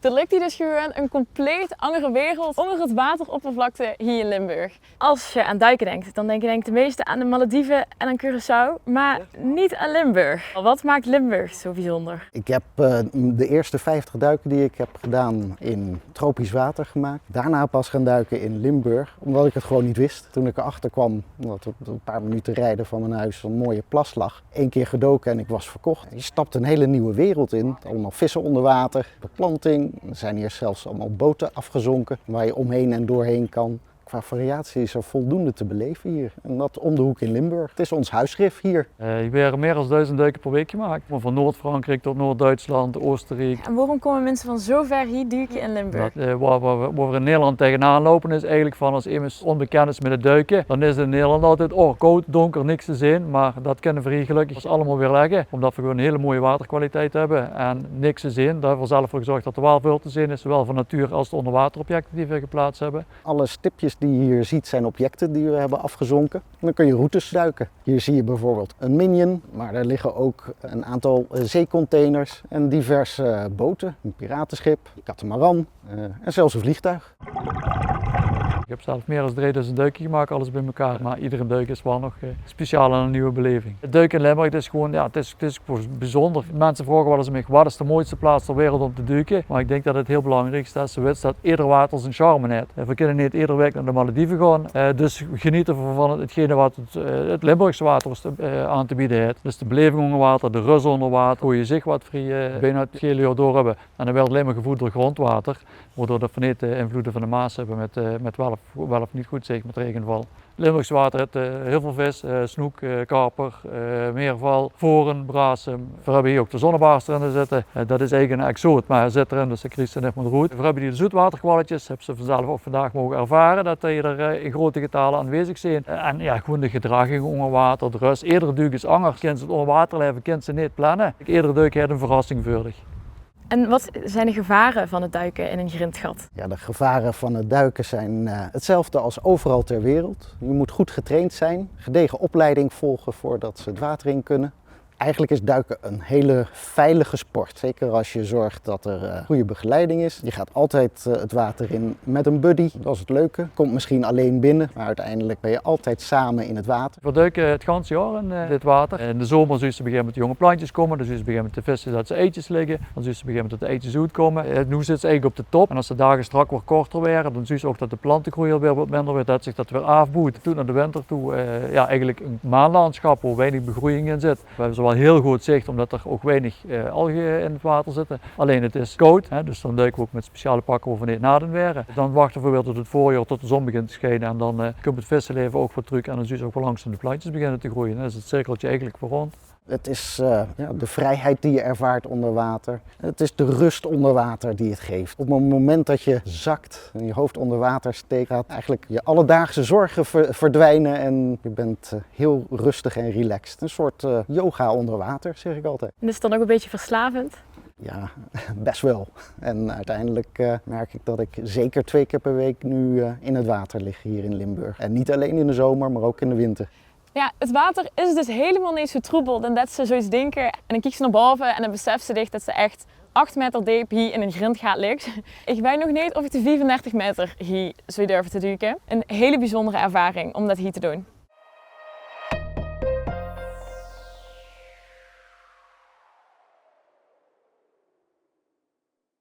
Er ligt hier dus gewoon een compleet andere wereld onder het wateroppervlakte hier in Limburg. Als je aan duiken denkt, dan denk je de meeste aan de Malediven en aan Curaçao, maar niet aan Limburg. Wat maakt Limburg zo bijzonder? Ik heb de eerste 50 duiken die ik heb gedaan in tropisch water gemaakt. Daarna pas gaan duiken in Limburg, omdat ik het gewoon niet wist. Toen ik erachter kwam, dat op een paar minuten rijden van mijn huis een mooie plas lag. 1 keer gedoken en ik was verkocht. Je stapt een hele nieuwe wereld in. Allemaal vissen onder water, beplanting. Er zijn hier zelfs allemaal boten afgezonken waar je omheen en doorheen kan. Qua variatie is er voldoende te beleven hier. En dat om de hoek in Limburg. Het is ons huisrif hier. Ik ben meer dan 1000 duiken per week gemaakt. Van Noord-Frankrijk tot Noord-Duitsland, Oostenrijk. En waarom komen mensen van zo ver hier duiken in Limburg? Waar we in Nederland tegenaan lopen is eigenlijk van als iemand onbekend is met het duiken. Dan is het in Nederland altijd koud, donker, niks te zien. Maar dat kunnen we hier gelukkig allemaal weer leggen. Omdat we gewoon een hele mooie waterkwaliteit hebben en niks te zien. Daar hebben we zelf voor gezorgd dat er wel veel te zien is. Zowel van natuur als de onderwaterobjecten die we geplaatst hebben. Alle stipjes die je hier ziet zijn objecten die we hebben afgezonken. En dan kun je routes duiken. Hier zie je bijvoorbeeld een Minion, maar er liggen ook een aantal zeecontainers en diverse boten. Een piratenschip, een katamaran en zelfs een vliegtuig. Ik heb zelf meer dan 3000 duiken gemaakt, alles bij elkaar. Maar iedere duik is wel nog speciaal en een nieuwe beleving. Het duiken in Limburg is gewoon, het is bijzonder. Mensen vragen wel eens mij, wat is de mooiste plaats ter wereld om te duiken? Maar ik denk dat het heel belangrijk is dat ze weten dat ieder water zijn charme heeft. We kunnen niet iedere week naar de Malediven gaan. Dus genieten van hetgene wat het Limburgse water aan te bieden heeft. Dus de beleving onder water, de rust onder water, hoe je zich wat vrij bijna het hele jaar door hebben. En dan werd alleen maar gevoed door grondwater, waardoor we niet de invloeden van de Maas hebben met wel of niet goed zeg met regenval. Limburgse water heeft heel veel vis, snoek, karper, meerval, voren, brasem. We hebben hier ook de zonnebaars erin zitten. Dat is eigenlijk een exoot, maar hij zit erin, dus de Christen heeft met roet. We hebben hier de zoetwaterkwalletjes, hebben ze vanzelf ook vandaag mogen ervaren dat die er in grote getalen aanwezig zijn. En ja, gewoon de gedraging onder water, de rust. Iedere duik is anders. Kind ze het onder water leven, kind ze niet plannen. Iedere duik heeft een verrassing voordig. En wat zijn de gevaren van het duiken in een grindgat? Ja, de gevaren van het duiken zijn hetzelfde als overal ter wereld. Je moet goed getraind zijn, gedegen opleiding volgen voordat ze het water in kunnen. Eigenlijk is duiken een hele veilige sport. Zeker als je zorgt dat er goede begeleiding is. Je gaat altijd het water in met een buddy. Dat is het leuke. Komt misschien alleen binnen, maar uiteindelijk ben je altijd samen in het water. We duiken het ganse jaar in dit water. In de zomer zullen ze beginnen met de jonge plantjes komen. Dan zullen ze beginnen met de vissen dat ze eitjes liggen. Dan zullen ze beginnen met dat de eitjes uitkomen. Nu zit ze eigenlijk op de top. En als de dagen strak wat korter werden, dan zullen ze ook dat de plantengroei weer wat minder wordt. Dat zich dat weer afboet. Toen naar de winter toe, eigenlijk een maanlandschap waar weinig begroeiing in zit. We hebben zowel heel goed zicht omdat er ook weinig algen in het water zitten. Alleen het is koud, dus dan duiken we ook met speciale pakken over niet na de weer. Dan wachten we weer tot het voorjaar, tot de zon begint te schijnen en dan komt het vissenleven ook wat terug en dan zie je ook wel langzaam de plantjes beginnen te groeien. Dan is het cirkeltje eigenlijk voor rond. Het is de vrijheid die je ervaart onder water. Het is de rust onder water die het geeft. Op het moment dat je zakt en je hoofd onder water steekt, gaat eigenlijk je alledaagse zorgen verdwijnen en je bent heel rustig en relaxed. Een soort yoga onder water, zeg ik altijd. En is het dan ook een beetje verslavend? Ja, best wel. En uiteindelijk merk ik dat ik zeker 2 keer per week nu in het water lig hier in Limburg. En niet alleen in de zomer, maar ook in de winter. Ja, het water is dus helemaal niet zo troebel dan dat ze zoiets denken. En dan kijkt ze naar boven en dan beseft ze dat ze echt 8 meter diep hier in een grindgat ligt. Ik weet nog niet of ik de 34 meter hier zou durven te duiken. Een hele bijzondere ervaring om dat hier te doen.